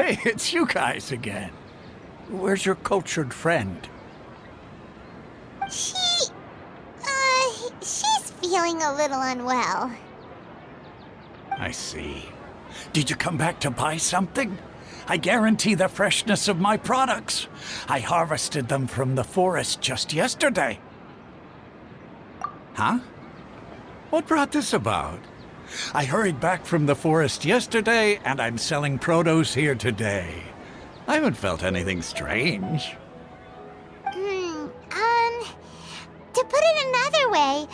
Hey, it's you guys again. Where's your cultured friend? She's feeling a little unwell. I see. Did you come back to buy something? I guarantee the freshness of my products. I harvested them from the forest just yesterday. Huh? What brought this about? I hurried back from the forest yesterday, and I'm selling produce here today. I haven't felt anything strange. To put it another way,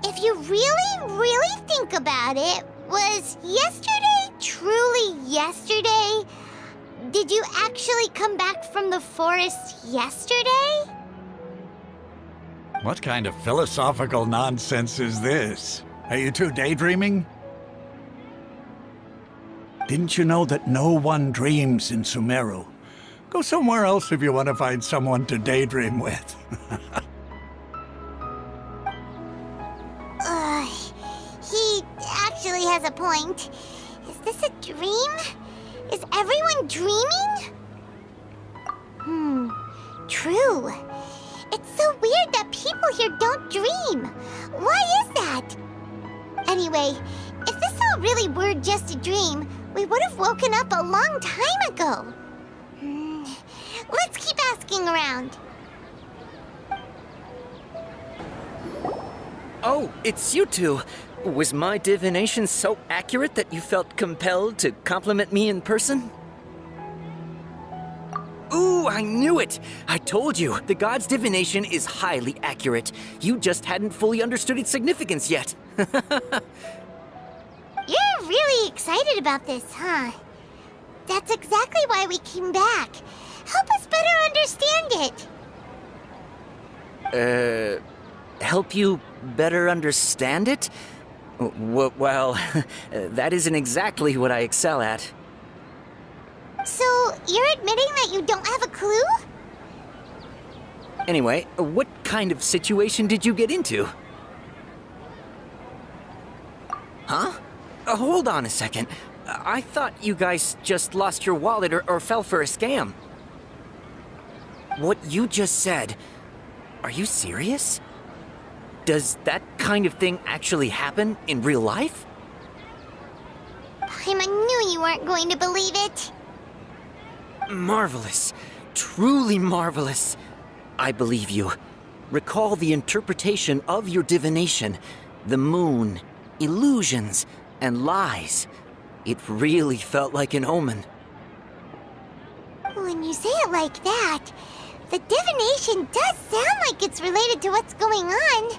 if you really think about it, was yesterday truly yesterday? Did you actually come back from the forest yesterday? What kind of philosophical nonsense is this? Are you two daydreaming? Didn't you know that no one dreams in Sumeru? Go somewhere else if you want to find someone to daydream with. He actually has a point. Is this a dream? Is everyone dreaming? True. It's so weird that people here don't dream. Why is that? Anyway, if this all really were just a dream, we would have woken up a long time ago. Let's keep asking around. Oh, it's you two. Was my divination so accurate that you felt compelled to compliment me in person? Ooh, I knew it! I told you, the god's divination is highly accurate. You just hadn't fully understood its significance yet. You're really excited about this, huh? That's exactly why we came back. Help us better understand it. Help you better understand it? Well, that isn't exactly what I excel at. So, you're admitting that you don't have a clue? Anyway, what kind of situation did you get into? Huh? Hold on a second. I thought you guys just lost your wallet or fell for a scam. What you just said, are you serious? Does that kind of thing actually happen in real life? I knew you weren't going to believe it. Marvelous. Truly marvelous. I believe you. Recall the interpretation of your divination. The moon, illusions, and lies. It really felt like an omen. When you say it like that, the divination does sound like it's related to what's going on.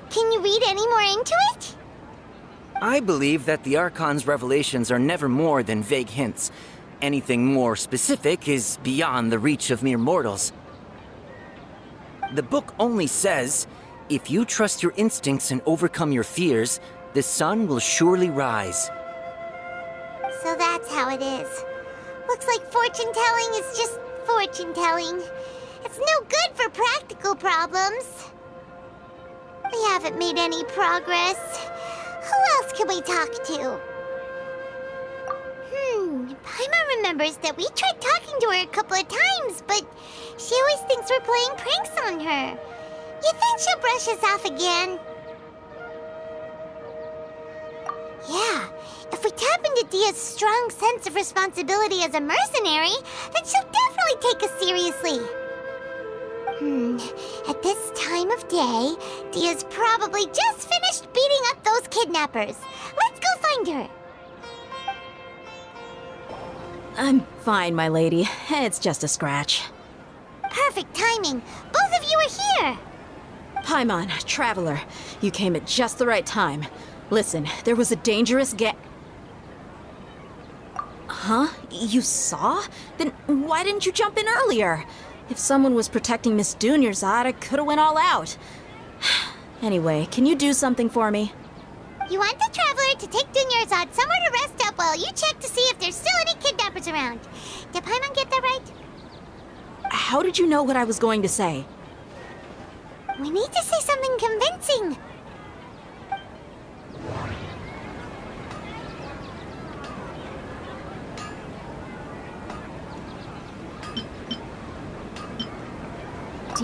Can you read any more into it? I believe that the Archon's revelations are never more than vague hints. Anything more specific is beyond the reach of mere mortals. The book only says, if you trust your instincts and overcome your fears, the sun will surely rise. So that's how it is. Looks like fortune-telling is just fortune-telling. It's no good for practical problems. We haven't made any progress. Who else can we talk to? Paimon remembers that we tried talking to her a couple of times, but she always thinks we're playing pranks on her. You think she'll brush us off again? Yeah, if we tap into Dia's strong sense of responsibility as a mercenary, then she'll definitely take us seriously. At this time of day, Dia's probably just finished beating up those kidnappers. Let's go find her. I'm fine, my lady. It's just a scratch. Perfect timing. Both of you are here. Paimon, Traveler, you came at just the right time. Listen, there was a dangerous Huh? You saw? Then why didn't you jump in earlier? If someone was protecting Miss Dunyarzad, I could have went all out. Anyway, can you do something for me? You want the Traveler to take Dunyarzad somewhere to rest up while you check to see if there's still any kidnappers around. Did Paimon get that right? How did you know what I was going to say? We need to say something convincing.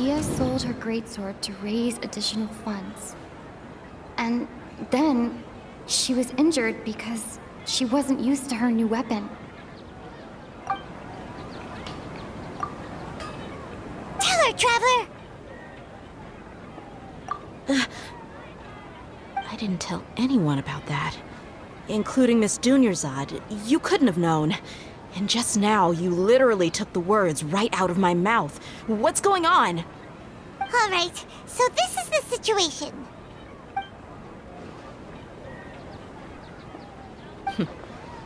Dia sold her greatsword to raise additional funds. And then she was injured because she wasn't used to her new weapon. Tell her, Traveler! I didn't tell anyone about that. Including Miss Dunyarzad. You couldn't have known. And just now, you literally took the words right out of my mouth. What's going on? All right, so this is the situation.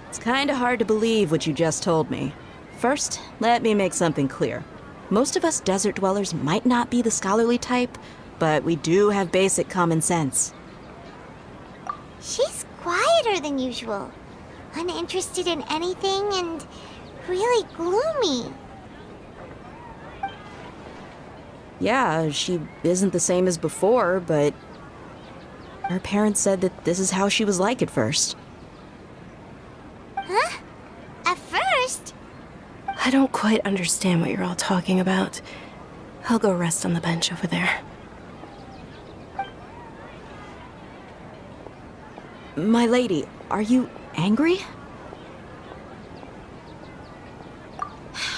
It's kinda hard to believe what you just told me. First, let me make something clear. Most of us desert dwellers might not be the scholarly type, but we do have basic common sense. She's quieter than usual, uninterested in anything, and really gloomy. Yeah, she isn't the same as before, but her parents said that this is how she was like at first. Huh? At first? I don't quite understand what you're all talking about. I'll go rest on the bench over there. My lady, are you angry?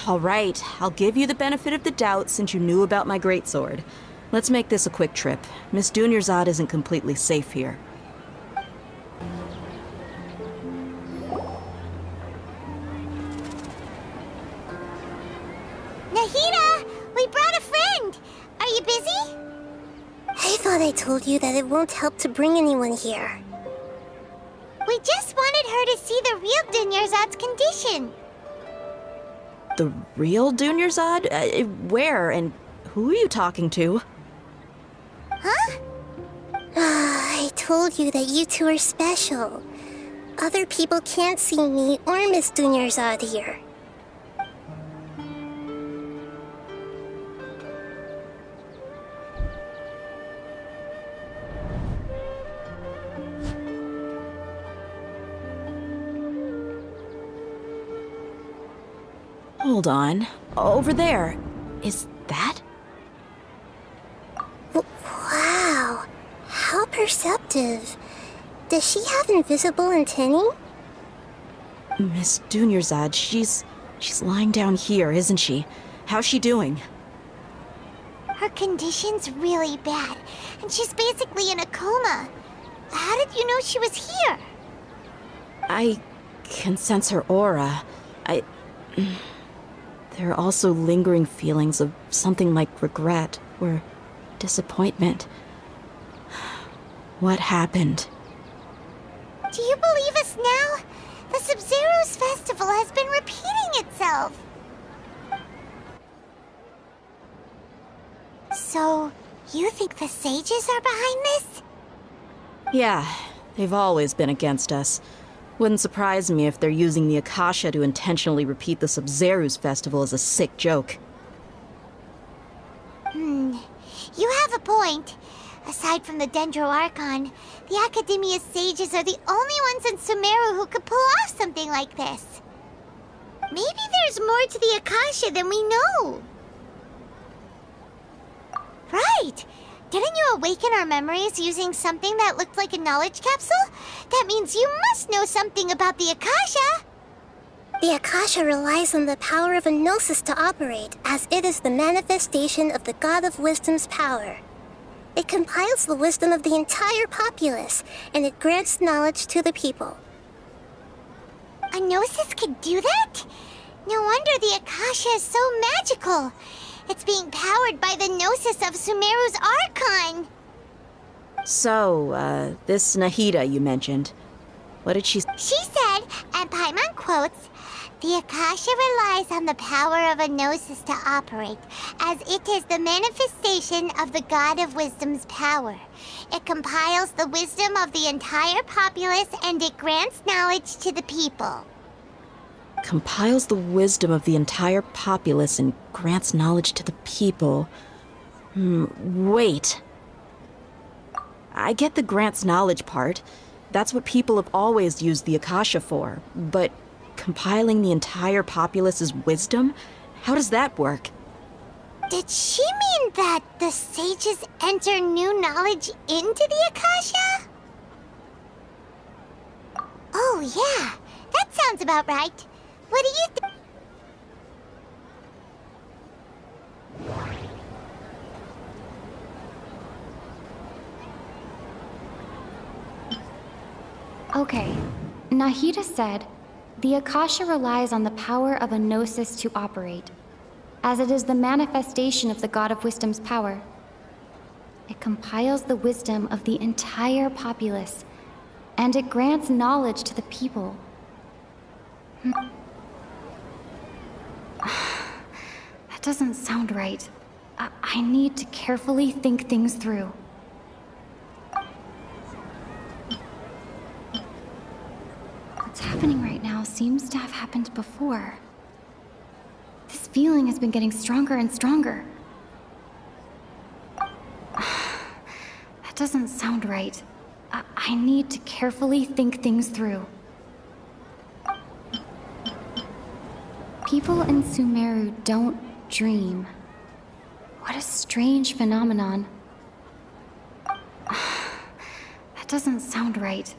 All right, I'll give you the benefit of the doubt since you knew about my greatsword. Let's make this a quick trip. Miss Dunyarzad isn't completely safe here. Nahida, we brought a friend. Are you busy? I thought I told you that it won't help to bring anyone here. We just wanted her to see the real Dunyarzad's condition. The real Dunyarzad? Where and who are you talking to? Huh? I told you that you two are special. Other people can't see me or Miss Dunyarzad here. Hold on. Over there. Is that? Wow, how perceptive. Does she have invisible antennae? Miss Dunyarzad, she's lying down here, isn't she? How's she doing? Her condition's really bad, and she's basically in a coma. How did you know she was here? I can sense her aura. There are also lingering feelings of something like regret or disappointment. What happened? Do you believe us now? The Sub-Zero's festival has been repeating itself. So, you think the sages are behind this? Yeah, they've always been against us. Wouldn't surprise me if they're using the Akasha to intentionally repeat the Sub-Zero's festival as a sick joke. You have a point. Aside from the Dendro Archon, the Academia's sages are the only ones in Sumeru who could pull off something like this. Maybe there's more to the Akasha than we know. Right! Didn't you awaken our memories using something that looked like a knowledge capsule? That means you must know something about the Akasha! The Akasha relies on the power of a gnosis to operate, as it is the manifestation of the God of Wisdom's power. It compiles the wisdom of the entire populace, and it grants knowledge to the people. A gnosis could do that? No wonder the Akasha is so magical. It's being powered by the gnosis of Sumeru's Archon. So, this Nahida you mentioned, what did she... She said, and Paimon quotes, "The Akasha relies on the power of a gnosis to operate, as it is the manifestation of the God of Wisdom's power. It compiles the wisdom of the entire populace and it grants knowledge to the people." Compiles the wisdom of the entire populace and grants knowledge to the people. Wait. I get the grants knowledge part. That's what people have always used the Akasha for. But compiling the entire populace's wisdom? How does that work? Did she mean that the sages enter new knowledge into the Akasha? Oh, yeah. That sounds about right. What do you think? Okay, Nahida said, the Akasha relies on the power of a gnosis to operate, as it is the manifestation of the God of Wisdom's power. It compiles the wisdom of the entire populace, and it grants knowledge to the people. That doesn't sound right. I need to carefully think things through. What's happening right now seems to have happened before. This feeling has been getting stronger and stronger. That doesn't sound right. I need to carefully think things through. People in Sumeru don't dream. What a strange phenomenon. That doesn't sound right.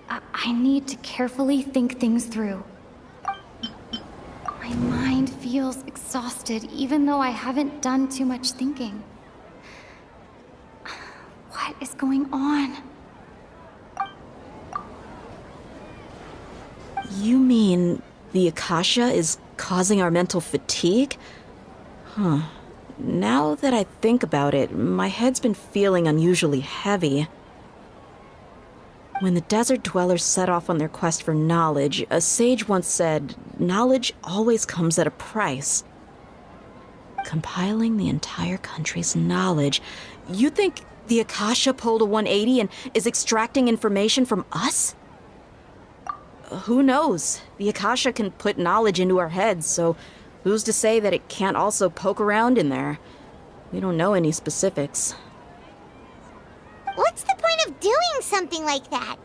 I need to carefully think things through. My mind feels exhausted, even though I haven't done too much thinking. What is going on? You mean the Akasha is causing our mental fatigue? Huh. Now that I think about it, my head's been feeling unusually heavy. When the desert dwellers set off on their quest for knowledge, a sage once said, knowledge always comes at a price. Compiling the entire country's knowledge. You think the Akasha pulled a 180 and is extracting information from us? Who knows? The Akasha can put knowledge into our heads, so who's to say that it can't also poke around in there? We don't know any specifics. What's the point of doing something like that?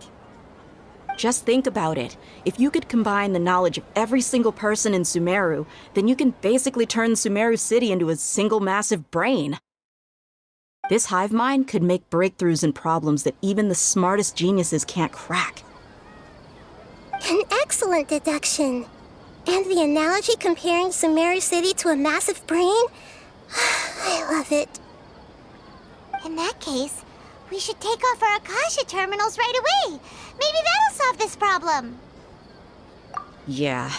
Just think about it. If you could combine the knowledge of every single person in Sumeru, then you can basically turn Sumeru City into a single massive brain. This hive mind could make breakthroughs in problems that even the smartest geniuses can't crack. An excellent deduction. And the analogy comparing Sumeru City to a massive brain? I love it. In that case, we should take off our Akasha terminals right away. Maybe that'll solve this problem. Yeah,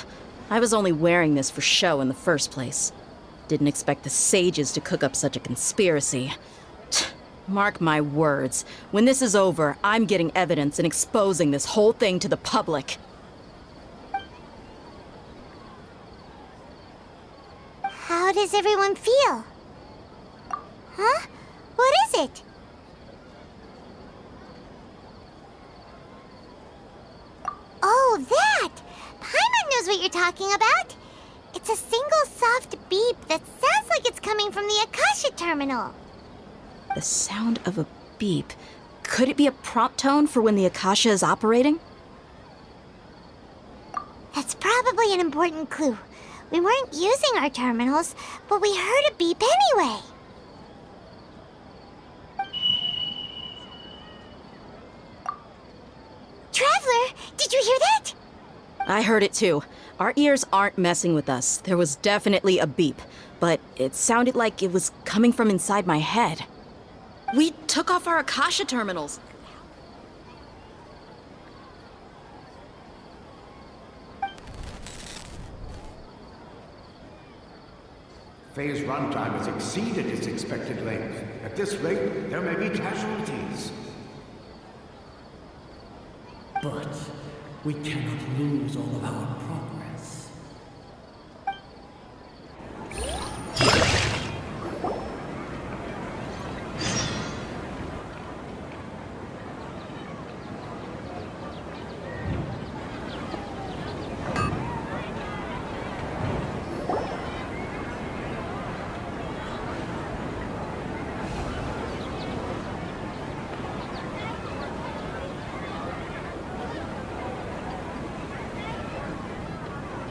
I was only wearing this for show in the first place. Didn't expect the sages to cook up such a conspiracy. Mark my words, when this is over, I'm getting evidence and exposing this whole thing to the public. How does everyone feel? Huh? What is it? Oh, that! Paimon knows what you're talking about. It's a single soft beep that sounds like it's coming from the Akasha terminal. The sound of a beep. Could it be a prompt tone for when the Akasha is operating? That's probably an important clue. We weren't using our terminals, but we heard a beep anyway. Traveler, did you hear that? I heard it too. Our ears aren't messing with us. There was definitely a beep, but it sounded like it was coming from inside my head. We took off our Akasha terminals. Phase runtime has exceeded its expected length. At this rate, there may be casualties. But we cannot lose all of our progress.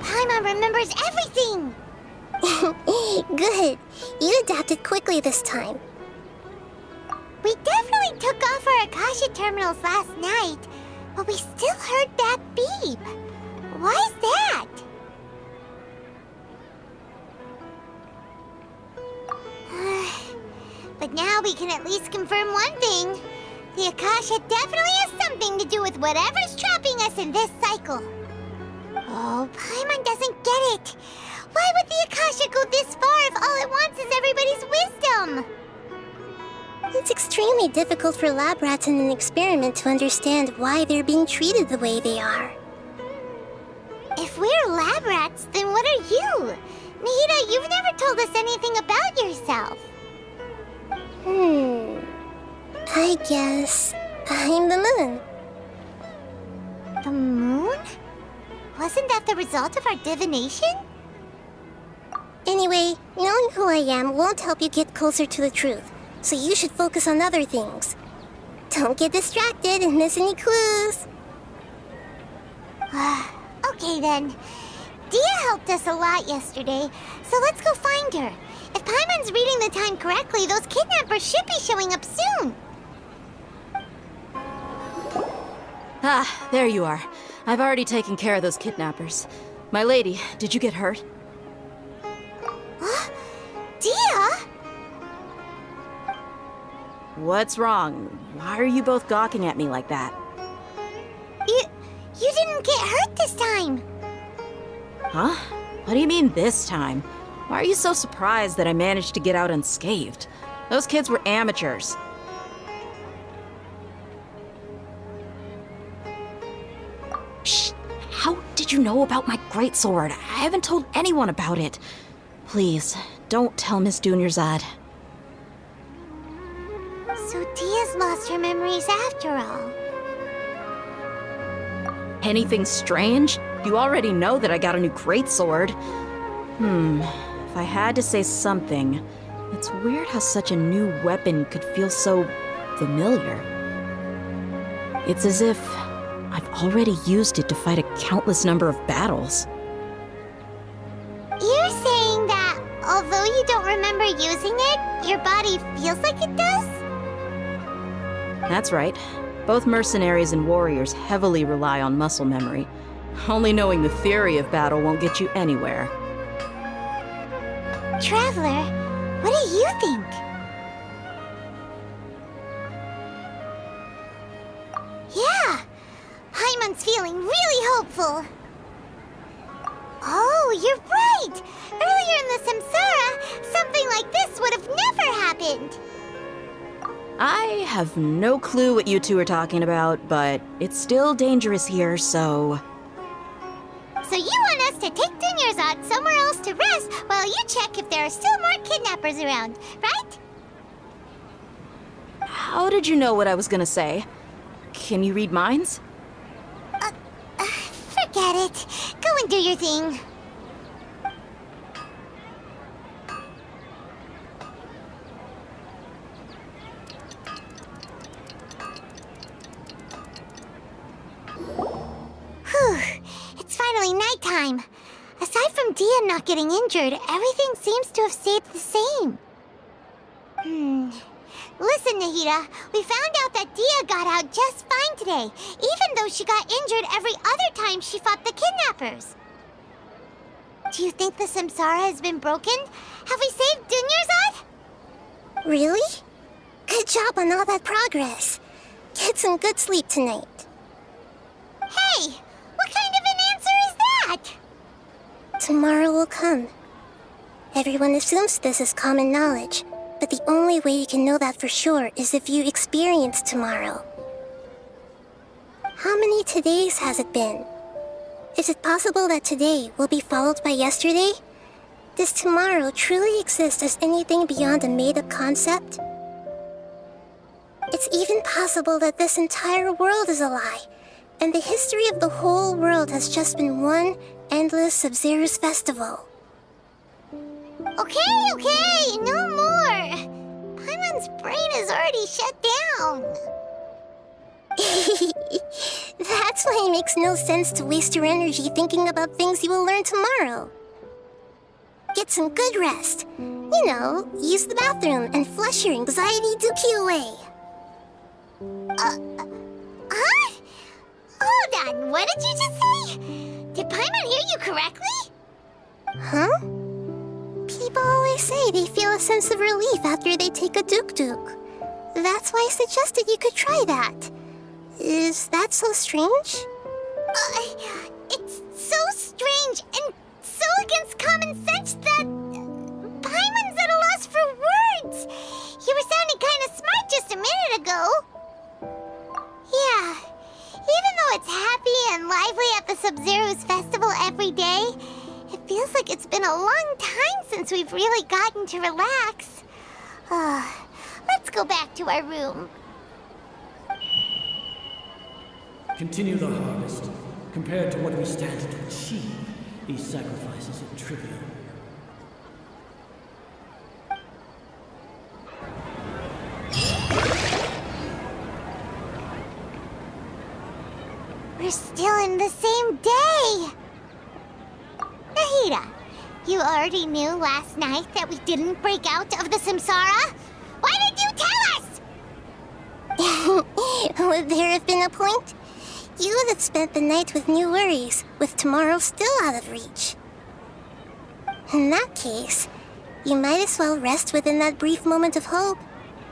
Paimon remembers everything! Good. You adapted quickly this time. We definitely took off our Akasha terminals last night, but we still heard that beep. Why is that? But now we can at least confirm one thing. The Akasha definitely has something to do with whatever's trapping us in this cycle. Oh, Paimon doesn't get it. Why would the Akasha go this far if all it wants is everybody's wisdom? It's extremely difficult for lab rats in an experiment to understand why they're being treated the way they are. If we're lab rats, then what are you? Nahida, you've never told us anything about yourself. I guess I'm the moon. The moon? Wasn't that the result of our divination? Anyway, knowing who I am won't help you get closer to the truth, so you should focus on other things. Don't get distracted and miss any clues. Okay then. Dia helped us a lot yesterday, so let's go find her. If Paimon's reading the time correctly, those kidnappers should be showing up soon. Ah, there you are. I've already taken care of those kidnappers. My lady, did you get hurt? Dia? What's wrong? Why are you both gawking at me like that? You didn't get hurt this time. Huh? What do you mean this time? Why are you so surprised that I managed to get out unscathed? Those kids were amateurs. Shh! How did you know about my greatsword? I haven't told anyone about it. Please, don't tell Miss Dunyarzad. So Dia's lost her memories after all. Anything strange? You already know that I got a new greatsword. If I had to say something, it's weird how such a new weapon could feel so familiar. It's as if I've already used it to fight a countless number of battles. You're saying that although you don't remember using it, your body feels like it does? That's right. Both mercenaries and warriors heavily rely on muscle memory. Only knowing the theory of battle won't get you anywhere. Traveler, what do you think? Yeah, Paimon's feeling really hopeful. Oh, you're right! Earlier in the Samsara, something like this would have never happened. I have no clue what you two are talking about, but it's still dangerous here, so... So you want us to take Dunyarzad somewhere else to rest while you check if there are still more kidnappers around, right? How did you know what I was gonna say? Can you read minds? Forget it. Go and do your thing. Whew. It's finally nighttime. Aside from Dia not getting injured, everything seems to have stayed the same. Listen, Nahida, we found out that Dia got out just fine today, even though she got injured every other time she fought the kidnappers. Do you think the Samsara has been broken? Have we saved Dunyarzad? Really? Good job on all that progress. Get some good sleep tonight. Hey, what kind of an answer is that? Tomorrow will come. Everyone assumes this is common knowledge, but the only way you can know that for sure is if you experience tomorrow. How many todays has it been? Is it possible that today will be followed by yesterday? Does tomorrow truly exist as anything beyond a made-up concept? It's even possible that this entire world is a lie, and the history of the whole world has just been one endless Sub-Zero's festival. Okay, no more. Paimon's brain is already shut down. That's why it makes no sense to waste your energy thinking about things you will learn tomorrow. get some good rest. You know, use the bathroom and flush your anxiety dookie away. Huh? Hold on, what did you just say? Did Paimon hear you correctly? Huh? People always say they feel a sense of relief after they take a duk-duk. That's why I suggested you could try that. Is that so strange? It's so strange and so against common sense that Paimon's at a loss for words. You were sounding kind of smart just a minute ago. Yeah, even though it's happy and lively at the Sub-Zero's festival every day, it feels like it's been a long time since we've really gotten to relax. Let's go back to our room. Continue the harvest. Compared to what we stand to achieve, these sacrifices are trivial. We're still in the same day! Nahida, you already knew last night that we didn't break out of the samsara? Why did you tell us? Would there have been a point? You would have spent the night with new worries, with tomorrow still out of reach. In that case, you might as well rest within that brief moment of hope.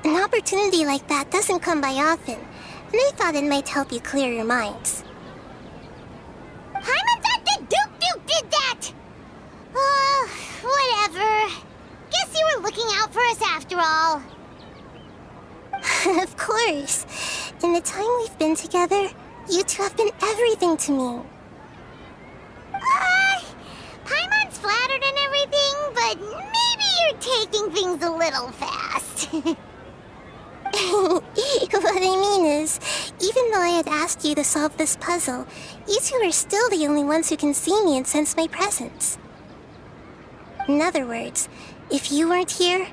An opportunity like that doesn't come by often, and I thought it might help you clear your minds. Paimon thought the Duke did that! Whatever. Guess you were looking out for us after all. Of course. In the time we've been together, you two have been everything to me. Paimon's flattered and everything, but maybe you're taking things a little fast. What I mean is, even though I had asked you to solve this puzzle, you two are still the only ones who can see me and sense my presence. In other words, if you weren't here,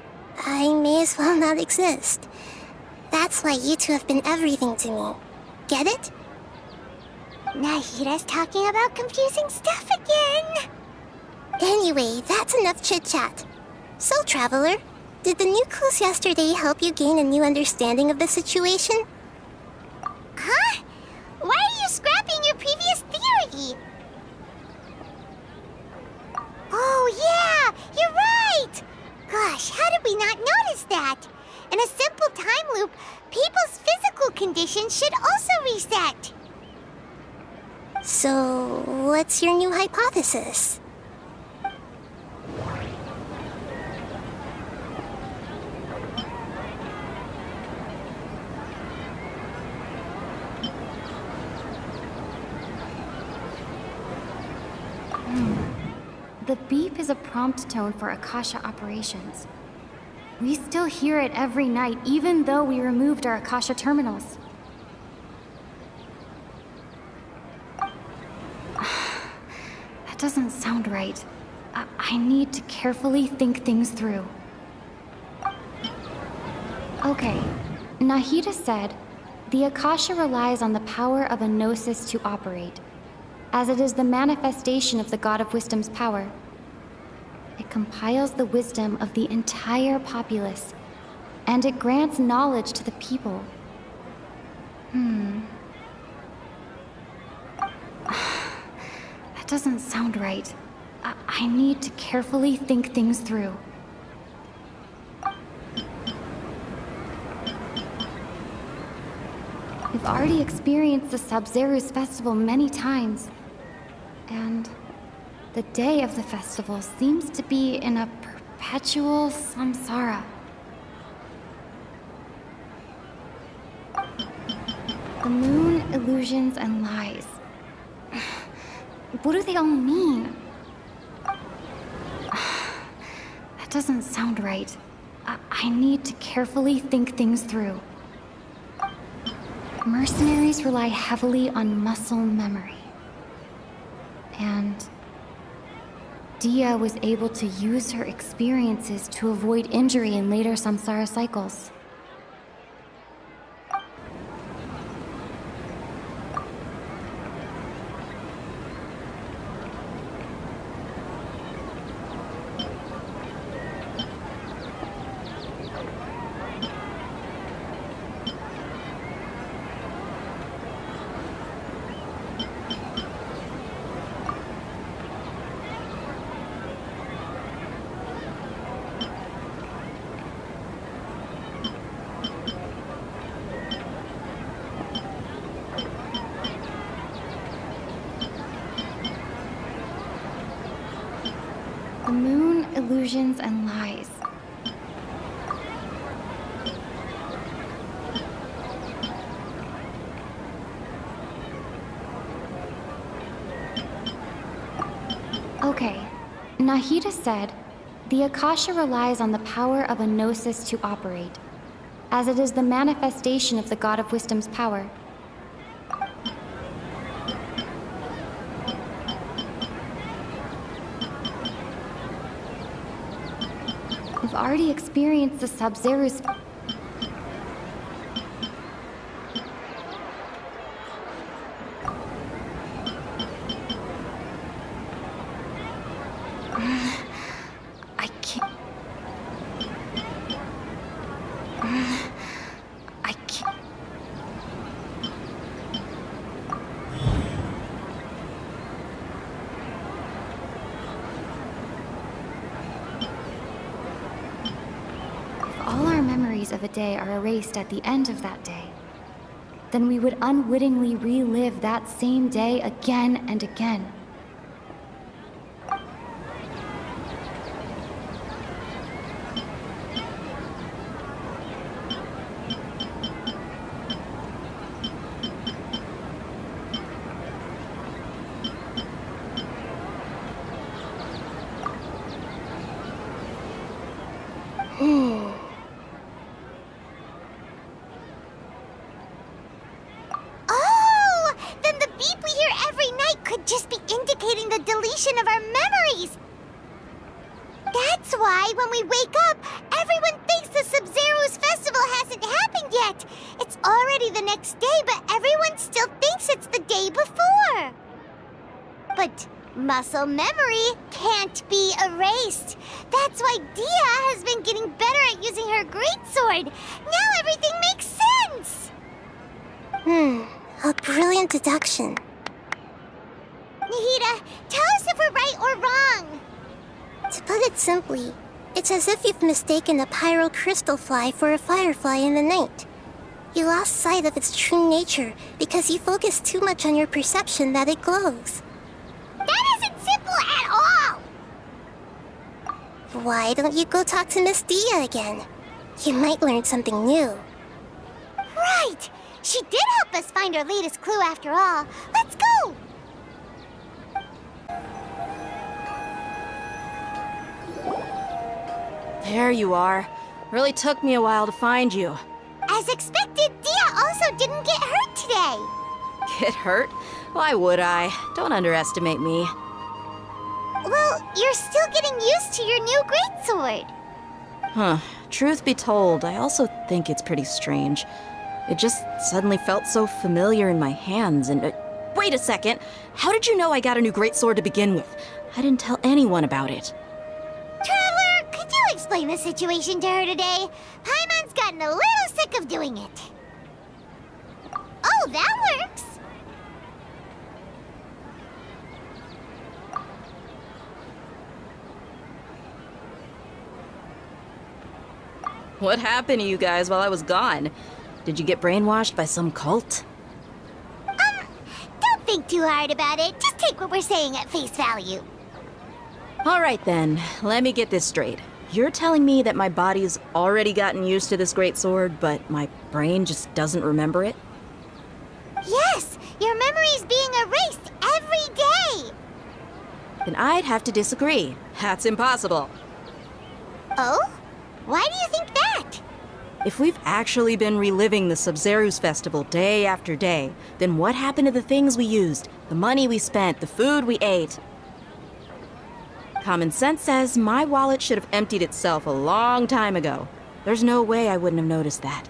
I may as well not exist. That's why you two have been everything to me. Get it? Nahida's talking about confusing stuff again. Anyway, that's enough chit-chat. So, Traveler, did the new clues yesterday help you gain a new understanding of the situation? Huh? Why are you scrapping your previous theory? Oh, yeah! You're right! Gosh, how did we not notice that? In a simple time loop, people's physical conditions should also reset. So, what's your new hypothesis? The beep is a prompt tone for Akasha operations. We still hear it every night, even though we removed our Akasha terminals. That doesn't sound right. I need to carefully think things through. Okay, Nahida said, the Akasha relies on the power of a gnosis to operate, as it is the manifestation of the God of Wisdom's power. It compiles the wisdom of the entire populace, and it grants knowledge to the people. That doesn't sound right. I need to carefully think things through. We've already experienced the Sub-Zero's festival many times, and the day of the festival seems to be in a perpetual samsara. The moon, illusions, and lies. What do they all mean? That doesn't sound right. I need to carefully think things through. Mercenaries rely heavily on muscle memory. And Dia was able to use her experiences to avoid injury in later samsara cycles. The moon, illusions, and lies. Okay, Nahida said, the Akasha relies on the power of a gnosis to operate, as it is the manifestation of the God of Wisdom's power. We've already experienced the Sub-Zero's... I can't... I can't... If all our memories of a day are erased at the end of that day, then we would unwittingly relive that same day again and again. Oh! Then the beep we hear every night could just be indicating the deletion of our memories! That's why when we wake up, everyone thinks the Sub-Zero's festival hasn't happened yet! It's already the next day, but everyone still thinks it's the day before! But muscle memory can't be erased. That's why Dia has been getting better at using her greatsword. Now everything makes sense! A brilliant deduction. Nahida, tell us if we're right or wrong. To put it simply, it's as if you've mistaken a pyro crystal fly for a firefly in the night. You lost sight of its true nature because you focused too much on your perception that it glows. That isn't simple at all! Why don't you go talk to Miss Dia again? You might learn something new. Right! She did help us find our latest clue after all. Let's go! There you are. Really took me a while to find you. As expected, Dia also didn't get hurt today. Get hurt? Why would I? Don't underestimate me. Well, you're still getting used to your new greatsword. Huh. Truth be told, I also think it's pretty strange. It just suddenly felt so familiar in my hands and... wait a second! How did you know I got a new greatsword to begin with? I didn't tell anyone about it. Traveler, could you explain the situation to her today? Paimon's gotten a little sick of doing it. Oh, that works! What happened to you guys while I was gone? Did you get brainwashed by some cult? Don't think too hard about it. Just take what we're saying at face value. All right then, let me get this straight. You're telling me that my body's already gotten used to this greatsword, but my brain just doesn't remember it? Yes, your memory's being erased every day. Then I'd have to disagree. That's impossible. Oh? Why do you think that? If we've actually been reliving the Sub-Zero's festival day after day, then what happened to the things we used, the money we spent, the food we ate? Common sense says my wallet should have emptied itself a long time ago. There's no way I wouldn't have noticed that.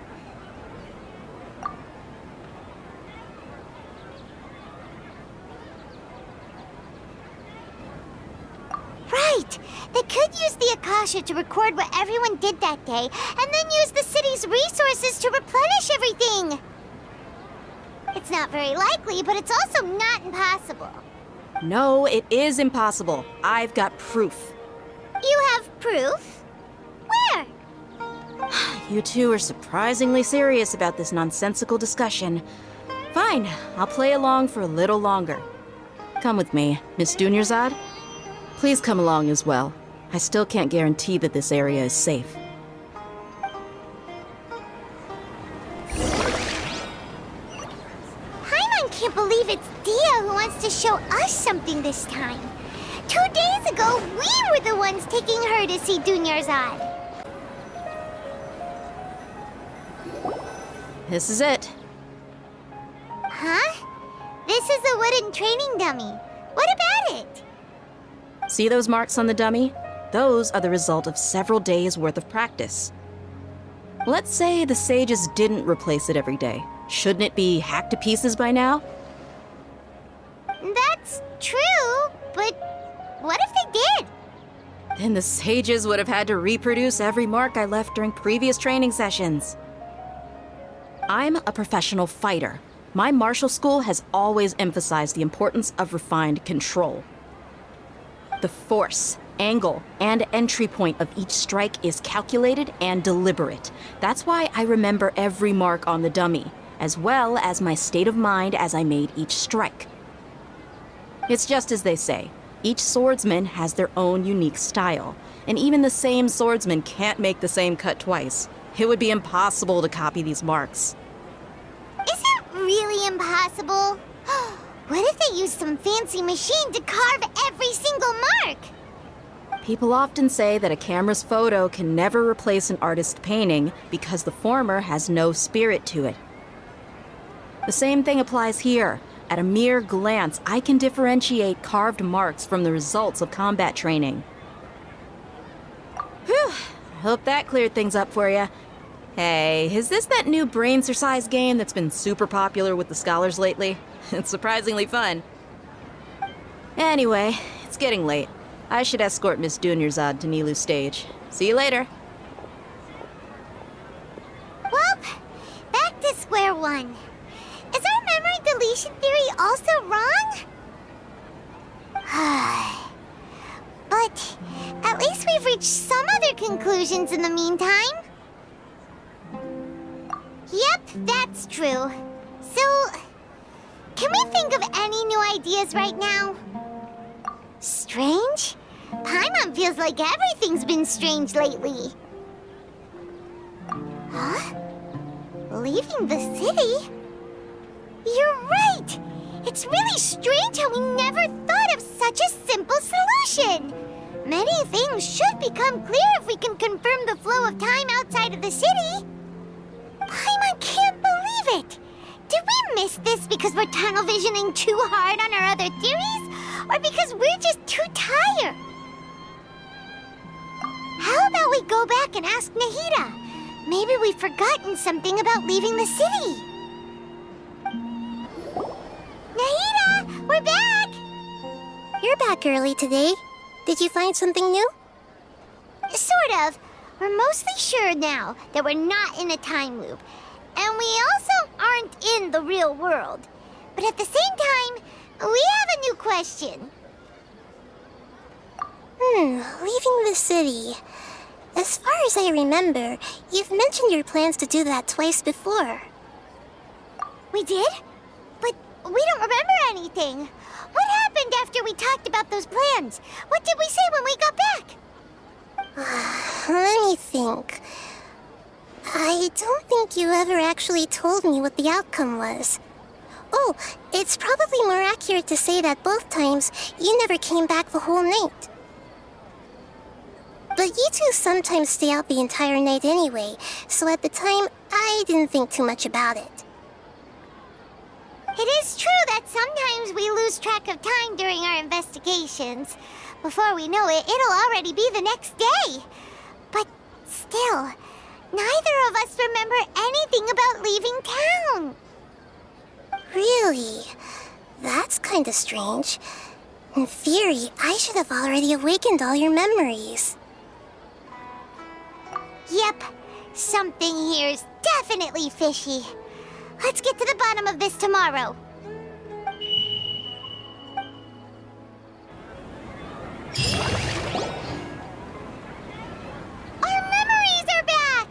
Right! They could use the Akasha to record what everyone did that day, and then use the city's resources to replenish everything! It's not very likely, but it's also not impossible. No, it is impossible. I've got proof. You have proof? Where? You two are surprisingly serious about this nonsensical discussion. Fine, I'll play along for a little longer. Come with me, Miss Dunyarzad. Please come along as well. I still can't guarantee that this area is safe. Paimon can't believe it's Dia who wants to show us something this time. 2 days ago, we were the ones taking her to see Dunyarzad. This is it. Huh? This is a wooden training dummy. What about it? See those marks on the dummy? Those are the result of several days' worth of practice. Let's say the sages didn't replace it every day. Shouldn't it be hacked to pieces by now? That's true, but what if they did? Then the sages would have had to reproduce every mark I left during previous training sessions. I'm a professional fighter. My martial school has always emphasized the importance of refined control. The force, angle, and entry point of each strike is calculated and deliberate. That's why I remember every mark on the dummy, as well as my state of mind as I made each strike. It's just as they say, each swordsman has their own unique style, and even the same swordsman can't make the same cut twice. It would be impossible to copy these marks. Is it really impossible? What if they used some fancy machine to carve every single mark? People often say that a camera's photo can never replace an artist's painting because the former has no spirit to it. The same thing applies here. At a mere glance, I can differentiate carved marks from the results of combat training. Whew, hope that cleared things up for you. Hey, is this that new brain-exercise game that's been super popular with the scholars lately? It's surprisingly fun. Anyway, it's getting late. I should escort Miss Dunyarzad to Nilu's stage. See you later. Well, back to square one. Is our memory deletion theory also wrong? But at least we've reached some other conclusions in the meantime. Yep, that's true. So, can we think of any new ideas right now? Strange? Paimon feels like everything's been strange lately. Huh? Leaving the city? You're right! It's really strange how we never thought of such a simple solution! Many things should become clear if we can confirm the flow of time outside of the city. Paimon can't believe it! Did we miss this because we're tunnel visioning too hard on our other theories? Or because we're just too tired? How about we go back and ask Nahida? Maybe we've forgotten something about leaving the city. Nahida, we're back! You're back early today. Did you find something new? Sort of. We're mostly sure now that we're not in a time loop. And we also aren't in the real world. But at the same time, we have a new question. Leaving the city. As far as I remember, you've mentioned your plans to do that twice before. We did? But we don't remember anything. What happened after we talked about those plans? What did we say when we got back? Let me think. I don't think you ever actually told me what the outcome was. Oh, it's probably more accurate to say that both times you never came back the whole night. But you two sometimes stay out the entire night anyway, so at the time, I didn't think too much about it. It is true that sometimes we lose track of time during our investigations. Before we know it, it'll already be the next day. But still, neither of us remember anything about leaving town. Really? That's kinda strange. In theory, I should have already awakened all your memories. Yep, something here's definitely fishy. Let's get to the bottom of this tomorrow. Our memories are back!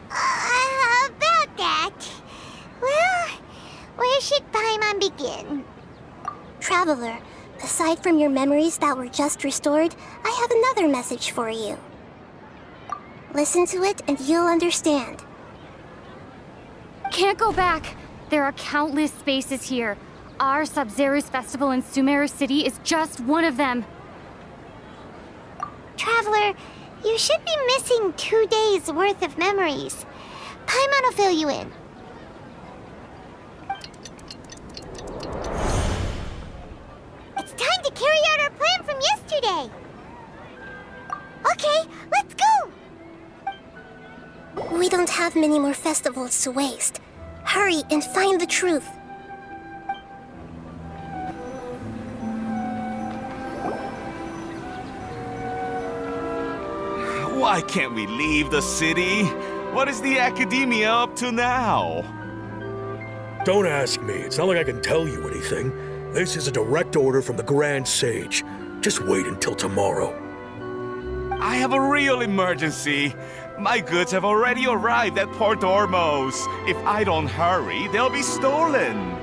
About that. Well, where should Paimon begin? Traveler, Aside from your memories that were just restored, I have another message for you. Listen to it and you'll understand. Can't go back. There are countless spaces here. Our Sub-Zero's festival in Sumeru City is just one of them. Traveler, you should be missing 2 days worth of memories. Paimon will fill you in. It's time to carry out our plan from yesterday. Okay, let's go! We don't have many more festivals to waste. Hurry and find the truth. Why can't we leave the city? What is the Academia up to now? Don't ask me. It's not like I can tell you anything. This is a direct order from the Grand Sage. Just wait until tomorrow. I have a real emergency. My goods have already arrived at Port Ormos. If I don't hurry, they'll be stolen.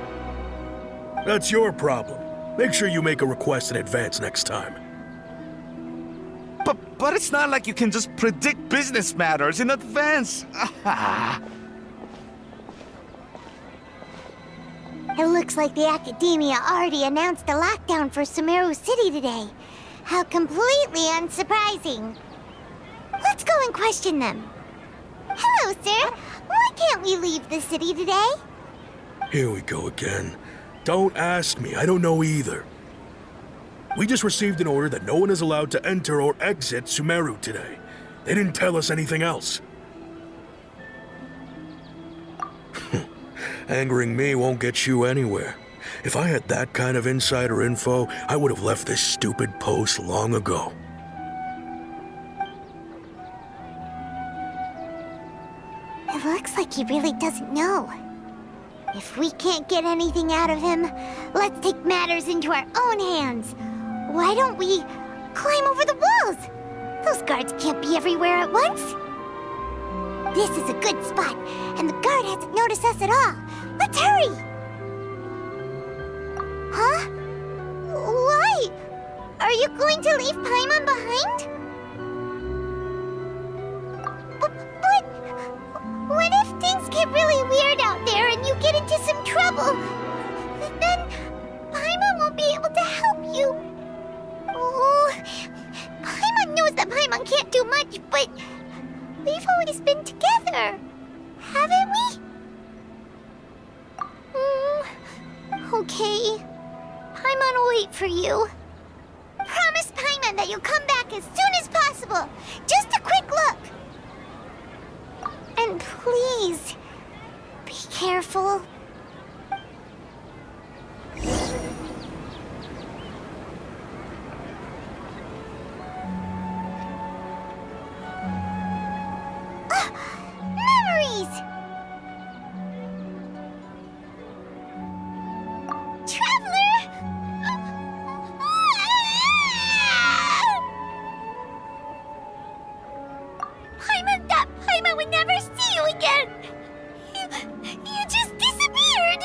That's your problem. Make sure you make a request in advance next time. But it's not like you can just predict business matters in advance. It looks like the Academia already announced a lockdown for Sumeru City today. How completely unsurprising. Let's go and question them. Hello, sir. Why can't we leave the city today? Here we go again. Don't ask me. I don't know either. We just received an order that no one is allowed to enter or exit Sumeru today. They didn't tell us anything else. Angering me won't get you anywhere. If I had that kind of insider info, I would have left this stupid post long ago. It looks like he really doesn't know. If we can't get anything out of him, let's take matters into our own hands. Why don't we climb over the walls? Those guards can't be everywhere at once. This is a good spot, and the guard hasn't noticed us at all. Let's hurry! Huh? Why? Are you going to leave Paimon behind? But what if things get really weird out there and you get into some trouble? Then Paimon won't be able to help you. Oh, Paimon knows that Paimon can't do much, but we've always been together, haven't we? Okay. Paimon will wait for you. Promise Paimon that you'll come back as soon as possible. Just a quick look. And please, be careful. Memories! Traveler! Paimon thought Paimon would never see you again! You just disappeared!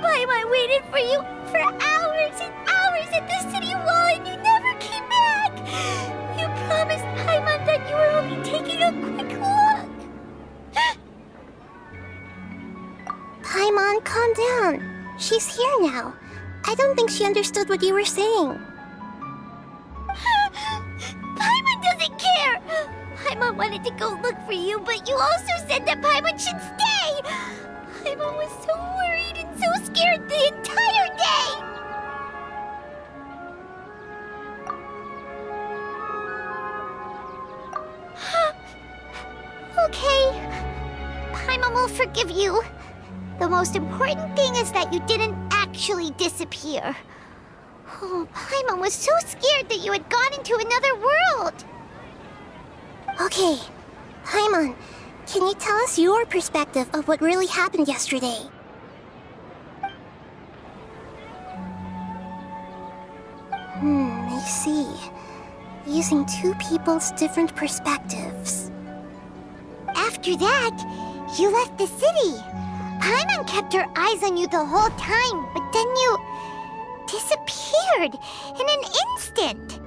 Paimon waited for you for hours and hours at the city wall and you never came back! You promised Paimon that you were only taking a quick look! Paimon, calm down. She's here now. I don't think she understood what you were saying. Paimon doesn't care! Paimon wanted to go look for you, but you also said that Paimon should stay! Paimon was so worried and so scared the entire day! Okay. Paimon will forgive you. The most important thing is that you didn't actually disappear. Oh, Paimon was so scared that you had gone into another world. Okay. Paimon, can you tell us your perspective of what really happened yesterday? I see. Using two people's different perspectives. After that, you left the city. Paimon kept her eyes on you the whole time, but then disappeared in an instant.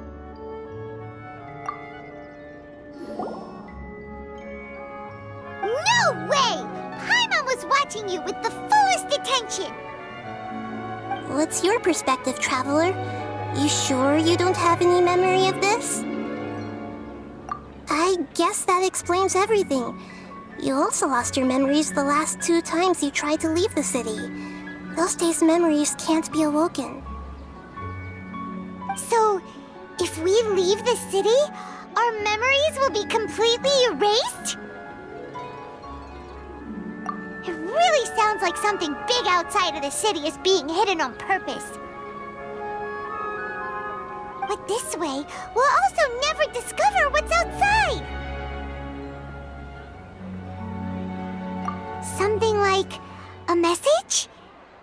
No way! Paimon was watching you with the fullest attention. What's your perspective, Traveler? You sure you don't have any memory of this? I guess that explains everything. You also lost your memories the last 2 times you tried to leave the city. Those days' memories can't be awoken. So, if we leave the city, our memories will be completely erased? It really sounds like something big outside of the city is being hidden on purpose. But this way, we'll also never discover what's outside! Something like a message?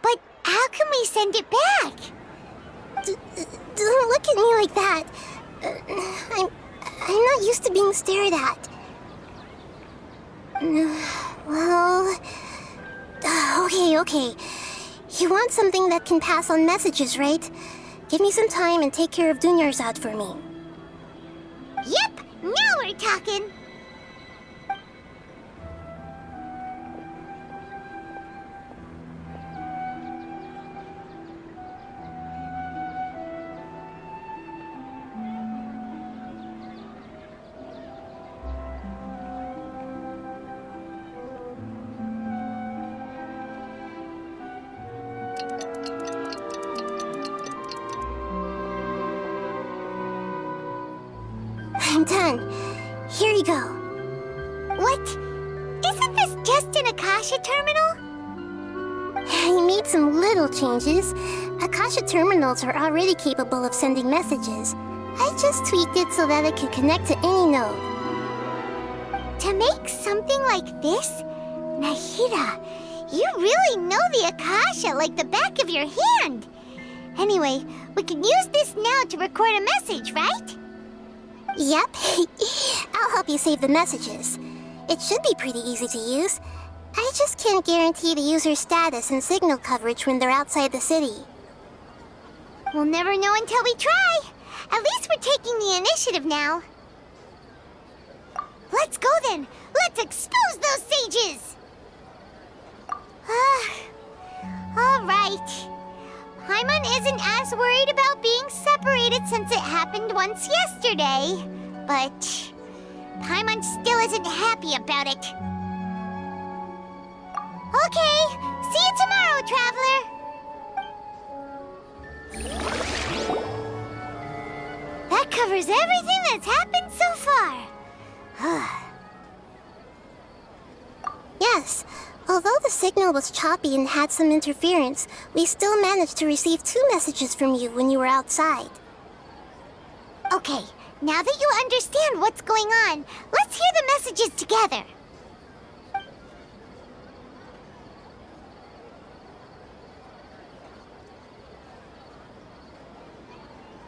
But how can we send it back? Don't look at me like that. I'm not used to being stared at. Well... Okay. You want something that can pass on messages, right? Give me some time and take care of Dunyarzad for me. Yep, now we're talking! I'm done. Here you go. What? Isn't this just an Akasha terminal? I made some little changes. Akasha terminals are already capable of sending messages. I just tweaked it so that it could connect to any node. To make something like this? Nahida, you really know the Akasha like the back of your hand. Anyway, we can use this now to record a message, right? Yep. I'll help you save the messages. It should be pretty easy to use. I just can't guarantee the user's status and signal coverage when they're outside the city. We'll never know until we try. At least we're taking the initiative now. Let's go then. Let's expose those sages. All right. Paimon isn't as worried about being separated since it happened once yesterday. But Paimon still isn't happy about it. Okay, see you tomorrow, Traveler. That covers everything that's happened so far. Yes. Although the signal was choppy and had some interference, we still managed to receive 2 messages from you when you were outside. Okay, now that you understand what's going on, let's hear the messages together.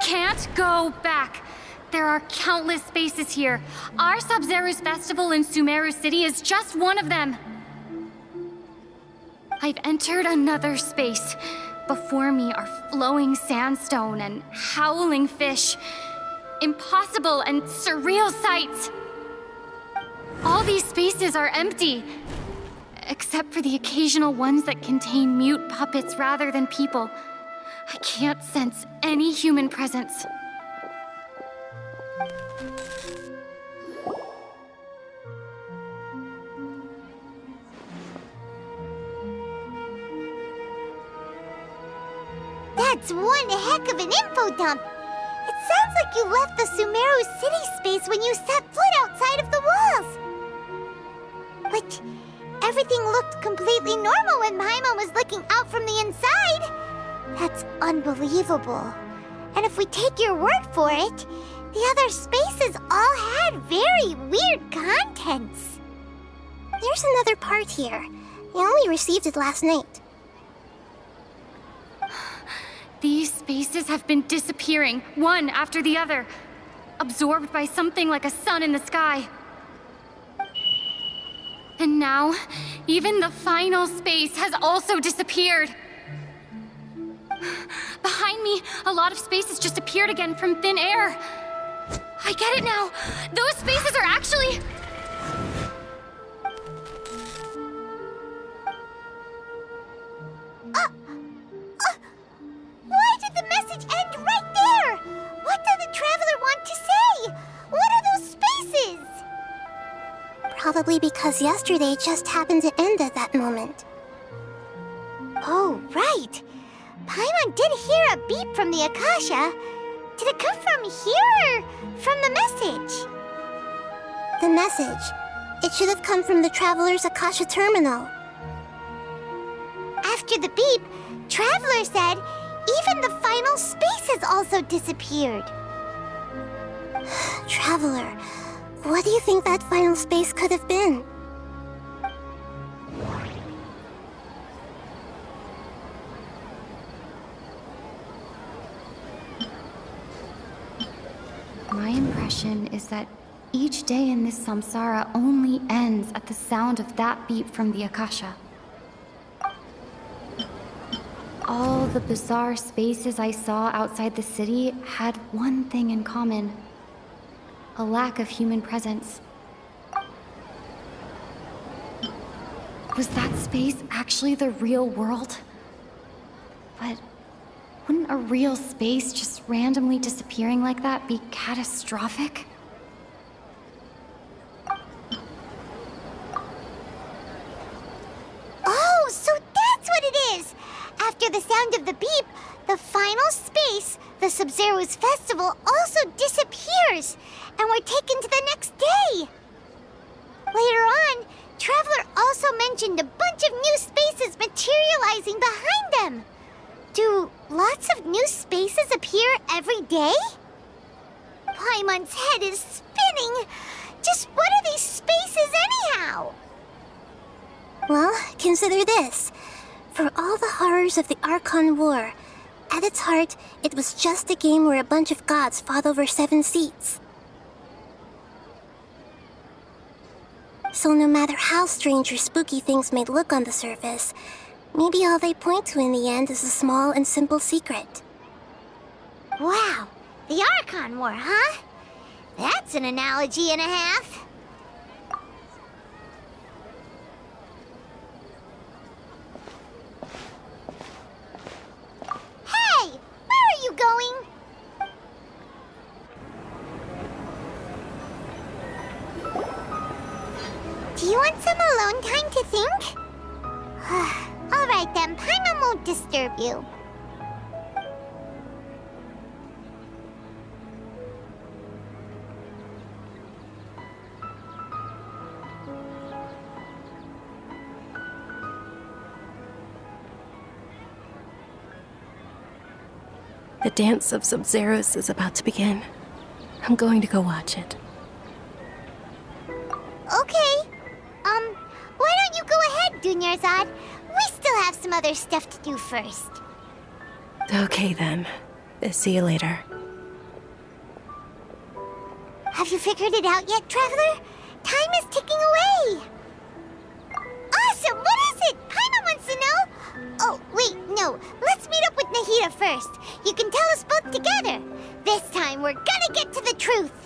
Can't go back. There are countless spaces here. Our Sub-Zero's festival in Sumeru City is just one of them. I've entered another space. Before me are flowing sandstone and howling fish. Impossible and surreal sights. All these spaces are empty, except for the occasional ones that contain mute puppets rather than people. I can't sense any human presence. That's one heck of an info dump. It sounds like you left the Sumeru City space when you set foot outside of the walls. But everything looked completely normal when Paimon was looking out from the inside. That's unbelievable. And if we take your word for it, the other spaces all had very weird contents. There's another part here. I only received it last night. These spaces have been disappearing, one after the other, absorbed by something like a sun in the sky. And now, even the final space has also disappeared. Behind me, a lot of spaces just appeared again from thin air. I get it now. Those spaces are actually... Why did the message end right there? What did the traveler want to say? What are those spaces? Probably because yesterday just happened to end at that moment. Oh, right. Paimon did hear a beep from the Akasha. Did it come from here or from the message? The message. It should have come from the Traveler's Akasha terminal. After the beep, Traveler said even the final space has also disappeared. Traveler, what do you think that final space could have been? My impression is that each day in this samsara only ends at the sound of that beep from the Akasha. All the bizarre spaces I saw outside the city had one thing in common: a lack of human presence. Was that space actually the real world? But wouldn't a real space just randomly disappearing like that be catastrophic? Oh, so that's what it is! After the sound of the beep, the final space, the Sub-Zero's festival, also disappears, and we're taken to the next day! Later on, Traveler also mentioned a bunch of new spaces materializing behind them. Do lots of new spaces appear every day? Paimon's head is spinning. Just what are these spaces anyhow? Well, consider this. For all the horrors of the Archon War, at its heart, it was just a game where a bunch of gods fought over 7 seats. So no matter how strange or spooky things may look on the surface, maybe all they point to in the end is a small and simple secret. Wow, the Archon War, huh? That's an analogy and a half. Hey, where are you going? Do you want some alone time to think? All right then, Paimon won't disturb you. The dance of Sub-Zeros is about to begin. I'm going to go watch it. Okay. Why don't you go ahead, Dunyarzad? We still have some other stuff to do first. Okay then. See you later. Have you figured it out yet, Traveler? Time is ticking away. Awesome! What is it? Paimon wants to know. Oh, wait, no. Let's meet up with Nahida first. You can tell us both together. This time, we're gonna get to the truth.